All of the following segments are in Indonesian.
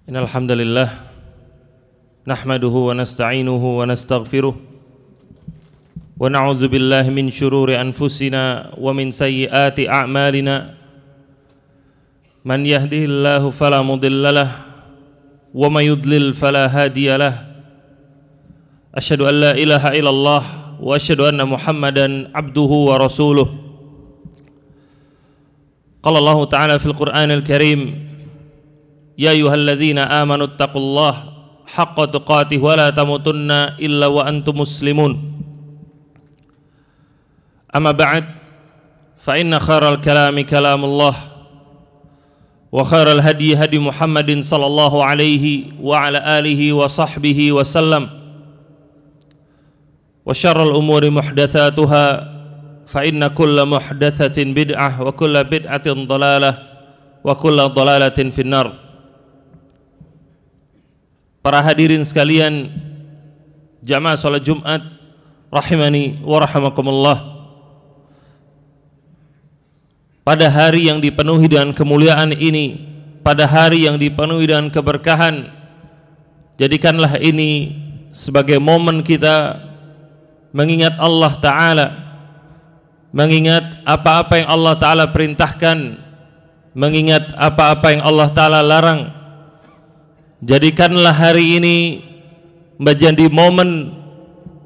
Innal hamdalillah nahmaduhu wa nasta'inuhu wa nastaghfiruh wa na'udzu billahi min shururi anfusina wa min sayyiati a'malina. Man yahdihillahu fala mudilla lahu wa may yudlil fala hadiya lahu. Asyhadu an la ilaha illallah wa asyhadu anna Muhammadan abduhu wa rasuluh. Qala Allah ta'ala fil Qur'anil Karim, ya ayyuhalladzina amanu taqullaha haqqa tuqatih wa la tamutunna illa wa antum muslimun. Amma ba'd, fa inna khairal kalami kalamullah wa khairal hadi hadi Muhammadin sallallahu alaihi wa ala alihi wa sahbihi wa sallam, wa syarrul umuri muhdatsatuha fa inna kulla muhdatsatin bid'ah wa kulla bid'atin dhalalah wa kulla dhalalatin finnar. Para hadirin sekalian, jamaah salat Jumat rahimani wa rahimakumullah. Pada hari yang dipenuhi dengan kemuliaan ini, pada hari yang dipenuhi dengan keberkahan, jadikanlah ini sebagai momen kita mengingat Allah Ta'ala, mengingat apa-apa yang Allah Ta'ala perintahkan, mengingat apa-apa yang Allah Ta'ala larang. Jadikanlah hari ini menjadi momen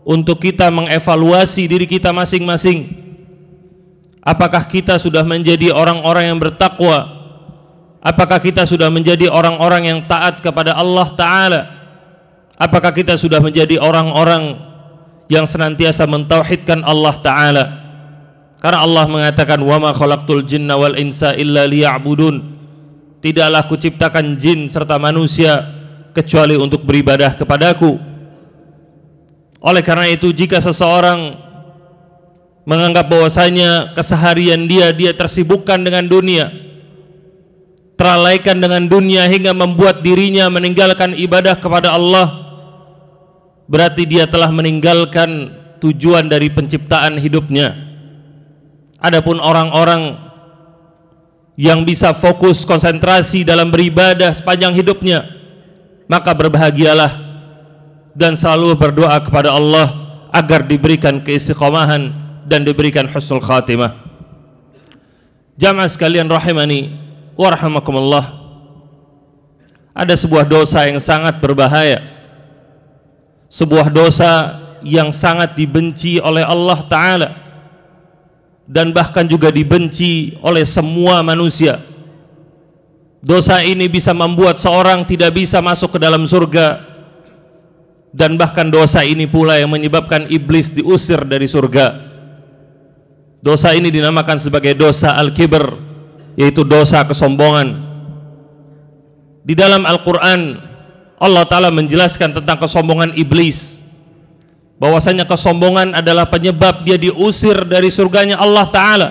untuk kita mengevaluasi diri kita masing-masing. Apakah kita sudah menjadi orang-orang yang bertakwa? Apakah kita sudah menjadi orang-orang yang taat kepada Allah Ta'ala? Apakah kita sudah menjadi orang-orang yang senantiasa mentauhidkan Allah Ta'ala? Karena Allah mengatakan, wa ma khalaqtul jinna wal insa illa liya'budun. Tidaklah kuciptakan jin serta manusia kecuali untuk beribadah kepadaku. Oleh karena itu, jika seseorang menganggap bahwasanya keseharian dia tersibukkan dengan dunia, terlalaikan dengan dunia hingga membuat dirinya meninggalkan ibadah kepada Allah, berarti dia telah meninggalkan tujuan dari penciptaan hidupnya. Adapun orang-orang yang bisa fokus konsentrasi dalam beribadah sepanjang hidupnya, maka berbahagialah dan selalu berdoa kepada Allah agar diberikan keistiqomahan dan diberikan husnul khatimah. Jamaah sekalian rahimani wa rahimakumullah, ada sebuah dosa yang sangat berbahaya, sebuah dosa yang sangat dibenci oleh Allah Ta'ala dan bahkan juga dibenci oleh semua manusia. Dosa ini bisa membuat seorang tidak bisa masuk ke dalam surga, dan bahkan dosa ini pula yang menyebabkan iblis diusir dari surga. Dosa ini dinamakan sebagai dosa al-kibr, yaitu dosa kesombongan. Di dalam Al-Quran, Allah Ta'ala menjelaskan tentang kesombongan iblis, bahwasanya kesombongan adalah penyebab dia diusir dari surganya Allah Ta'ala.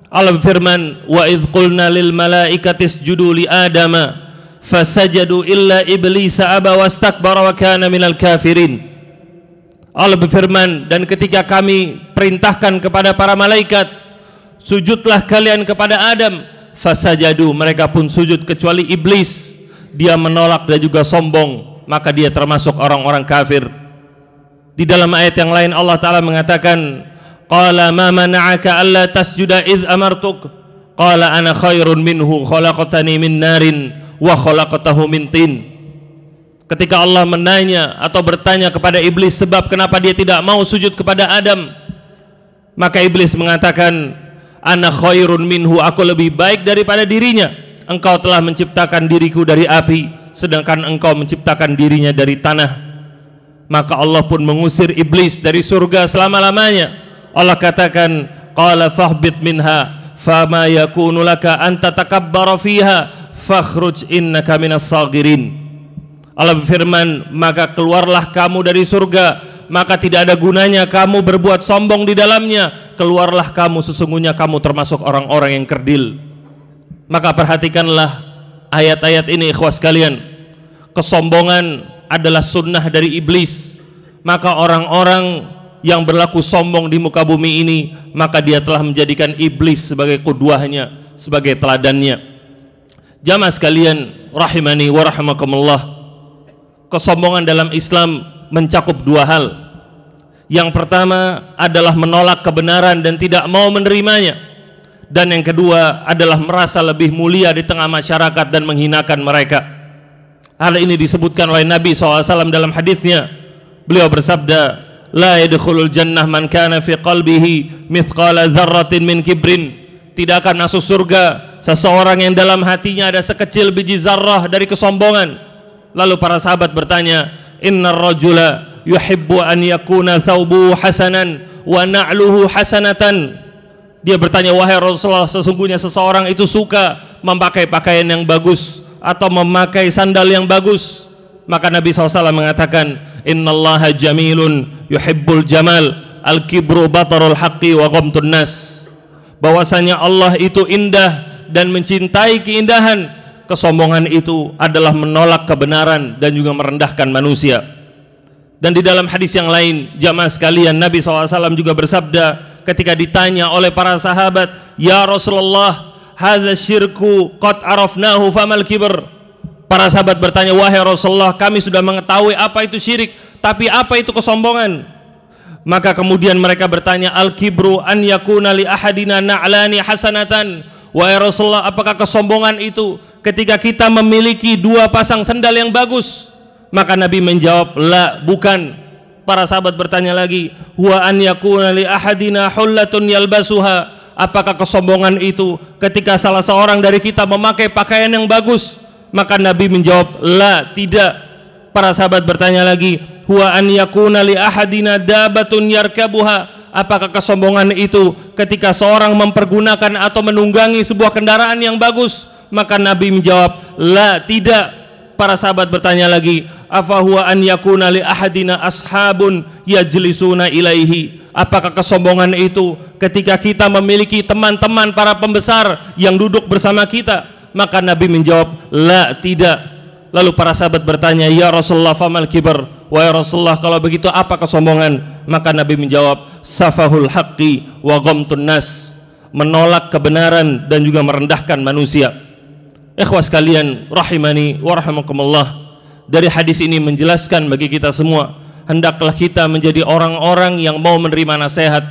Allah berfirman, wa idh qulna lil malaikati isjudu li adama fasajadu illa iblisa aba wastakbara wa kana minal kafirin. Allah berfirman, dan ketika kami perintahkan kepada para malaikat, sujudlah kalian kepada Adam, fasajadu, mereka pun sujud kecuali iblis, dia menolak dan juga sombong, maka dia termasuk orang-orang kafir. Di dalam ayat yang lain Allah Ta'ala mengatakan, qala ma mana'aka alla tasjuda idh amartuk qala ana khairun minhu khalaqtani min narin wa khalaqtahu min tin. Ketika Allah menanya atau bertanya kepada iblis sebab kenapa dia tidak mau sujud kepada Adam, maka iblis mengatakan, ana khairun minhu, aku lebih baik daripada dirinya. Engkau telah menciptakan diriku dari api, sedangkan engkau menciptakan dirinya dari tanah. Maka Allah pun mengusir iblis dari surga selama-lamanya. Allah katakan, qala fahbit minha fama yakunu laka an tatakabbara fiha fakhruj innaka minas sagirin. Allah berfirman, maka keluarlah kamu dari surga, maka tidak ada gunanya kamu berbuat sombong di dalamnya. Keluarlah kamu, sesungguhnya kamu termasuk orang-orang yang kerdil. Maka perhatikanlah ayat-ayat ini ikhwas sekalian. Kesombongan adalah sunnah dari iblis. Maka orang-orang yang berlaku sombong di muka bumi ini, maka dia telah menjadikan iblis sebagai qudwahnya, sebagai teladannya. Jamaah sekalian, rahimani wa rahimakumullah, kesombongan dalam Islam mencakup dua hal. Yang pertama adalah menolak kebenaran dan tidak mau menerimanya, dan yang kedua adalah merasa lebih mulia di tengah masyarakat dan menghinakan mereka. Hal ini disebutkan oleh Nabi SAW dalam hadisnya. Beliau bersabda, la yadkhulul jannah man kana fi qalbihi mithqala dzarratin min kibrin. Tidak akan masuk surga seseorang yang dalam hatinya ada sekecil biji zarrah dari kesombongan. Lalu para sahabat bertanya, innar rajula yuhibbu an yakuna thawbuhu hasanan wa na'luhu hasanatan. Dia bertanya, wahai Rasulullah, sesungguhnya seseorang itu suka memakai pakaian yang bagus atau memakai sandal yang bagus. Maka Nabi SAW mengatakan, innallaha jamilun yuhibbul jamal, al-kibru batarul haqqi wa ghamtun nas. Bahwasanya Allah itu indah dan mencintai keindahan, kesombongan itu adalah menolak kebenaran dan juga merendahkan manusia. Dan di dalam hadis yang lain, jamaah sekalian, Nabi SAW juga bersabda ketika ditanya oleh para sahabat, ya Rasulullah, hadza syirku qad arafnahu famal kibr. Para sahabat bertanya, wahai Rasulullah, kami sudah mengetahui apa itu syirik, tapi apa itu kesombongan? Maka kemudian mereka bertanya, al-kibru an yakuna li ahadina na'lani hasanatan. Wahai Rasulullah, apakah kesombongan itu ketika kita memiliki dua pasang sandal yang bagus? Maka Nabi menjawab, la, bukan. Para sahabat bertanya lagi, huwa an yakuna li ahadina hullatun yalbasuha. Apakah kesombongan itu ketika salah seorang dari kita memakai pakaian yang bagus? Maka Nabi menjawab, la, tidak. Para sahabat bertanya lagi, huwa an yakuna li ahadina dabatun yarkabuha. Apakah kesombongan itu ketika seorang mempergunakan atau menunggangi sebuah kendaraan yang bagus? Maka Nabi menjawab, la, tidak. Para sahabat bertanya lagi, afa huwa an yakuna li ahadina ashabun yajlisuna ilaihi. Apakah kesombongan itu ketika kita memiliki teman-teman para pembesar yang duduk bersama kita? Maka Nabi menjawab, la, tidak. Lalu para sahabat bertanya, ya Rasulullah, famal kibr? Wahai Rasulullah, kalau begitu apa kesombongan? Maka Nabi menjawab, safahul haqqi wa ghamtun nas. Menolak kebenaran dan juga merendahkan manusia. Ikhwas sekalian, rahimani wa rahimakumullah. Dari hadis ini menjelaskan bagi kita semua, hendaklah kita menjadi orang-orang yang mau menerima nasihat,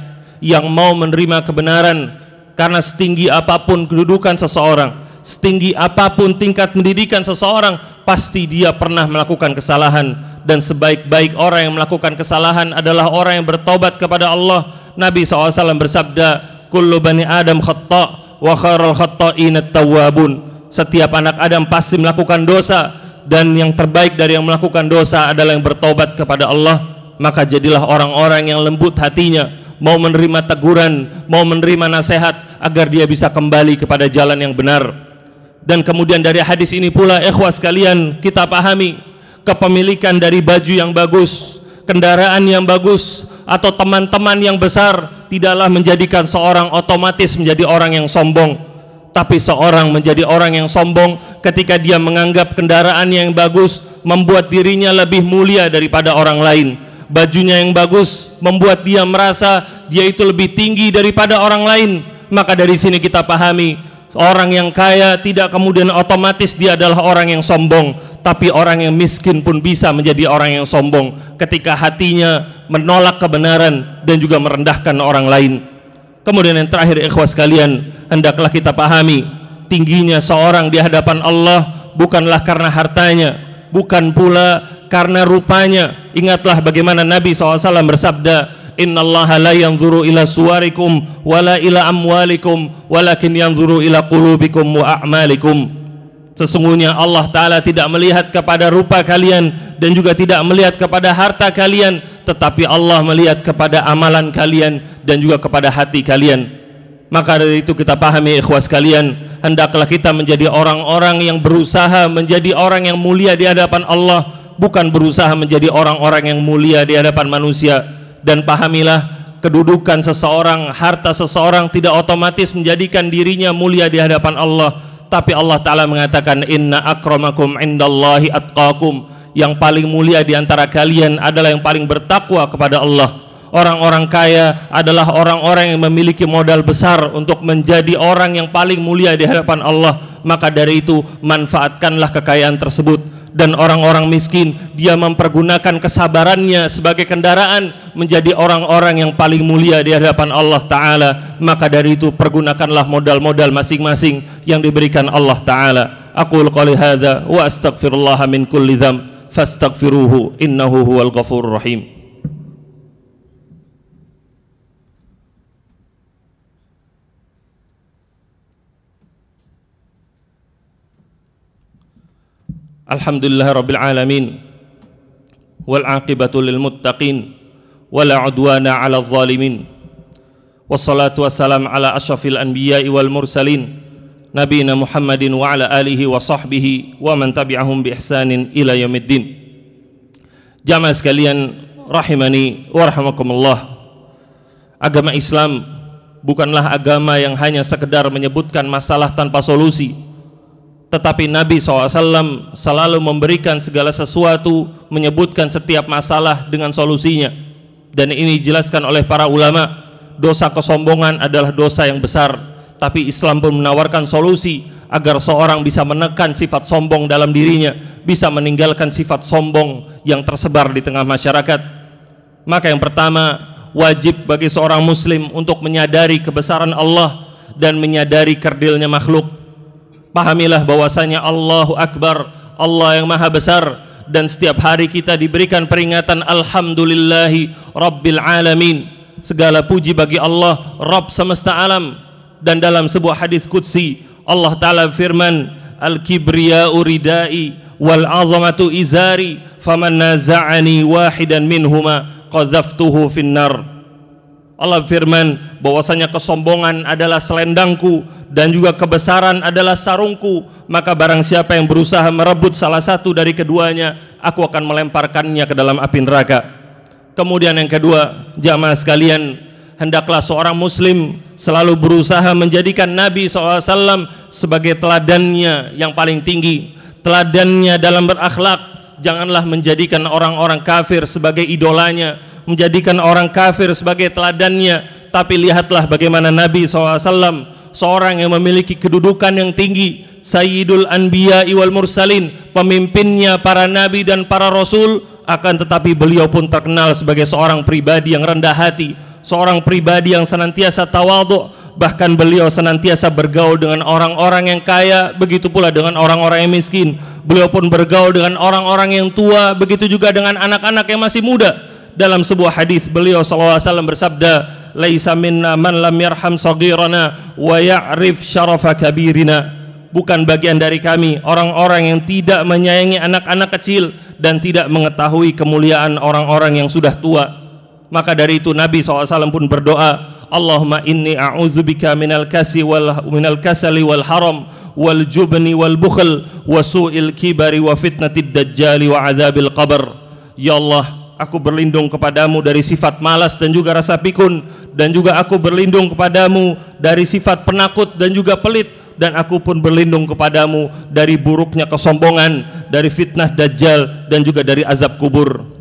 yang mau menerima kebenaran. Karena setinggi apapun kedudukan seseorang, setinggi apapun tingkat pendidikan seseorang, pasti dia pernah melakukan kesalahan. Dan sebaik-baik orang yang melakukan kesalahan adalah orang yang bertobat kepada Allah. Nabi SAW bersabda, kullu bani Adam khata' wa khairul khata'in at-tawwabun. Setiap anak Adam pasti melakukan dosa, dan yang terbaik dari yang melakukan dosa adalah yang bertobat kepada Allah. Maka jadilah orang-orang yang lembut hatinya, mau menerima teguran, mau menerima nasihat, agar dia bisa kembali kepada jalan yang benar. Dan kemudian dari hadis ini pula, ikhwas sekalian, kita pahami kepemilikan dari baju yang bagus, kendaraan yang bagus, atau teman-teman yang besar tidaklah menjadikan seorang otomatis menjadi orang yang sombong. Tapi seorang menjadi orang yang sombong ketika dia menganggap kendaraan yang bagus membuat dirinya lebih mulia daripada orang lain. Bajunya yang bagus membuat dia merasa dia itu lebih tinggi daripada orang lain. Maka dari sini kita pahami, orang yang kaya tidak kemudian otomatis dia adalah orang yang sombong. Tapi orang yang miskin pun bisa menjadi orang yang sombong ketika hatinya menolak kebenaran dan juga merendahkan orang lain. Kemudian yang terakhir, ikhwas sekalian, hendaklah kita pahami, tingginya seorang di hadapan Allah bukanlah karena hartanya, bukan pula karena rupanya. Ingatlah bagaimana Nabi SAW bersabda, innallaha la yanzuru ila suwarikum wala ila amwalikum walakin yanzuru ila qulubikum wa a'malikum. Sesungguhnya Allah Ta'ala tidak melihat kepada rupa kalian dan juga tidak melihat kepada harta kalian, tetapi Allah melihat kepada amalan kalian dan juga kepada hati kalian. Maka dari itu kita pahami, ikhwas kalian, hendaklah kita menjadi orang-orang yang berusaha menjadi orang yang mulia di hadapan Allah, bukan berusaha menjadi orang-orang yang mulia di hadapan manusia. Dan pahamilah, kedudukan seseorang, harta seseorang tidak otomatis menjadikan dirinya mulia di hadapan Allah. Tapi Allah Ta'ala mengatakan, inna akramakum indallahi atqakum. Yang paling mulia di antara kalian adalah yang paling bertakwa kepada Allah. Orang-orang kaya adalah orang-orang yang memiliki modal besar untuk menjadi orang yang paling mulia di hadapan Allah. maka dari itu manfaatkanlah kekayaan tersebut. Dan orang-orang miskin, dia mempergunakan kesabarannya sebagai kendaraan menjadi orang-orang yang paling mulia di hadapan Allah Ta'ala. Maka dari itu pergunakanlah modal-modal masing-masing yang diberikan Allah Ta'ala. Aqul qouli hadza wa astaghfirullah min kulli dzamb fastaghfiruhu innahu huwal ghafurur rahim. Alhamdulillah rabbil alamin wal aqibatu lil muttaqin wala udwana 'alal zalimin wassalatu wassalam ala asyrafil anbiya'i wal mursalin nabiyina Muhammadin wa ala alihi wa sahbihi wa man tabi'ahum bi ihsanin ila yaumiddin. Jamaah sekalian rahimani wa rahimakumullah, agama Islam bukanlah agama yang hanya sekedar menyebutkan masalah tanpa solusi, tetapi Nabi SAW selalu memberikan segala sesuatu, menyebutkan setiap masalah dengan solusinya. Dan ini dijelaskan oleh para ulama, dosa kesombongan adalah dosa yang besar, tapi Islam pun menawarkan solusi agar seorang bisa menekan sifat sombong dalam dirinya, bisa meninggalkan sifat sombong yang tersebar di tengah masyarakat. Maka yang pertama, wajib bagi seorang muslim untuk menyadari kebesaran Allah dan menyadari kerdilnya makhluk. Pahamilah bahwasanya Allahu Akbar, Allah yang maha besar, dan setiap hari kita diberikan peringatan alhamdulillahi rabbil alamin. Segala puji bagi Allah, Rabb semesta alam. Dan dalam sebuah hadis qudsi, Allah Ta'ala firman, al-kibriya'u ridai wal azamatu izari faman naza'ani wahidan minhuma qadhaftuhu finnar. Allah firman bahwasanya kesombongan adalah selendangku dan juga kebesaran adalah sarungku, maka barang siapa yang berusaha merebut salah satu dari keduanya, aku akan melemparkannya ke dalam api neraka. Kemudian yang kedua, jamaah sekalian, hendaklah seorang muslim selalu berusaha menjadikan Nabi SAW sebagai teladannya yang paling tinggi, teladannya dalam berakhlak. Janganlah menjadikan orang-orang kafir sebagai idolanya, menjadikan orang kafir sebagai teladannya, tapi lihatlah bagaimana Nabi SAW, seorang yang memiliki kedudukan yang tinggi, Sayyidul Anbiya wal Mursalin, pemimpinnya para nabi dan para rasul, akan tetapi beliau pun terkenal sebagai seorang pribadi yang rendah hati, seorang pribadi yang senantiasa tawadhu. Bahkan beliau senantiasa bergaul dengan orang-orang yang kaya, begitu pula dengan orang-orang yang miskin. Beliau pun bergaul dengan orang-orang yang tua, begitu juga dengan anak-anak yang masih muda. Dalam sebuah hadis beliau SAW bersabda, laisa minna man lam yarham saghirana wa ya'rif syarafa kabirina. Bukan bagian dari kami orang-orang yang tidak menyayangi anak-anak kecil dan tidak mengetahui kemuliaan orang-orang yang sudah tua. Maka dari itu Nabi SAW pun berdoa, Allahumma inni a'udzubika minal kasali wal haram wal jubni wal bukhl wa su'il kibari wa fitnatid dajjali wa adzabil qabr. Ya Allah, aku berlindung kepadamu dari sifat malas dan juga rasa pikun, dan juga aku berlindung kepadamu dari sifat penakut dan juga pelit, dan aku pun berlindung kepadamu dari buruknya kesombongan, dari fitnah dajjal, dan juga dari azab kubur.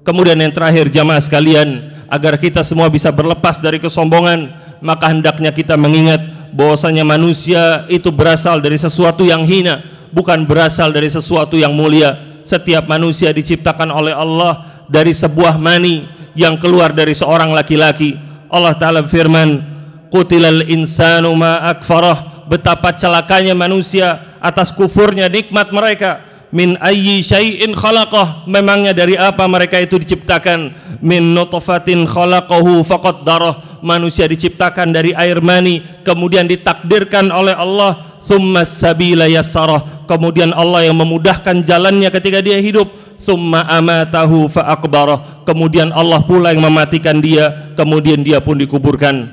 Kemudian yang terakhir, jamaah sekalian, agar kita semua bisa berlepas dari kesombongan, maka hendaknya kita mengingat bahwasanya manusia itu berasal dari sesuatu yang hina, bukan berasal dari sesuatu yang mulia. Setiap manusia diciptakan oleh Allah dari sebuah mani yang keluar dari seorang laki-laki. Allah Ta'ala firman, qutilal insanu ma akfarah, betapa celakanya manusia atas kufurnya nikmat mereka. Min ayyi syai'in khalaqah, memangnya dari apa mereka itu diciptakan? Min nutfatin khalaqahu faqaddarah, manusia diciptakan dari air mani, kemudian ditakdirkan oleh Allah. Tsumma sabila yassarah, kemudian Allah yang memudahkan jalannya ketika dia hidup. Tsumma amatahu faaqbarah, kemudian Allah pula yang mematikan dia, kemudian dia pun dikuburkan.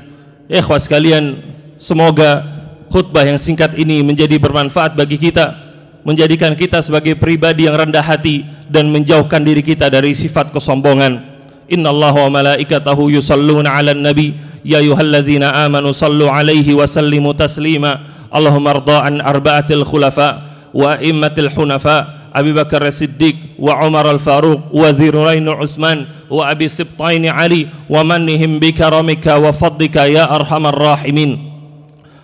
Ikhwah sekalian, semoga khutbah yang singkat ini menjadi bermanfaat bagi kita, menjadikan kita sebagai pribadi yang rendah hati dan menjauhkan diri kita dari sifat kesombongan. Innallaha wa malaikatahu yusalluna 'alan nabi ya ayyuhalladzina amanu sallu 'alaihi wa sallimu taslima. Allahumma arda an arba'atil khulafa wa a'immatil hunafa Abi Bakar As-Siddiq wa Umar Al-Faruq wa Dzirrain Utsman wa Abi Sibtain Ali wa mannihim bi karamika wa fadlika ya arhamar rahimin.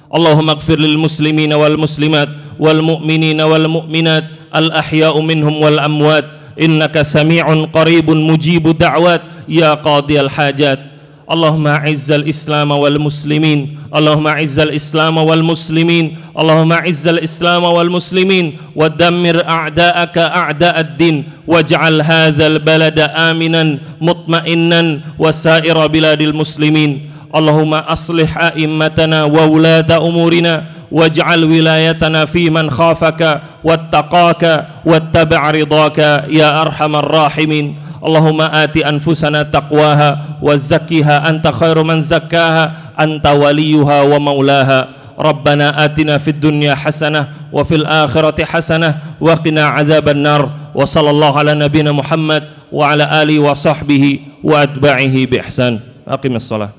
Allahumma ighfir lil muslimina wal muslimat wal mu'minina wal mu'minat al ahya'u minhum wal amwat innaka sami'un qaribun mujibud da'wat ya qadiyal hajat. Allahumma izzal islam wal muslimin, Allahumma izzal islam wal muslimin, Allahumma izzal islam wal muslimin wa dammir a'da'aka a'da'ad din waj'al hadzal balada aminan mutma'innan wa sa'ira biladil muslimin. Allahumma aslih a'immatana wa wulata umurina waj'al wilayatana fi man khafaka wattaqaka wattaba'a ridaka ya arhamar rahimin. Allahumma ati anfusana taqwaha wa zakkiha anta khairu man zakkaha anta waliyuha wa maulaha. Rabbana atina fid dunya hasanah wa fil akhirati hasanah wa qina adzaban nar. Wa sallallahu ala nabiyyina Muhammad wa ala alihi wa sahbihi wa atba'ihi bi ihsan. Aqimis shalah.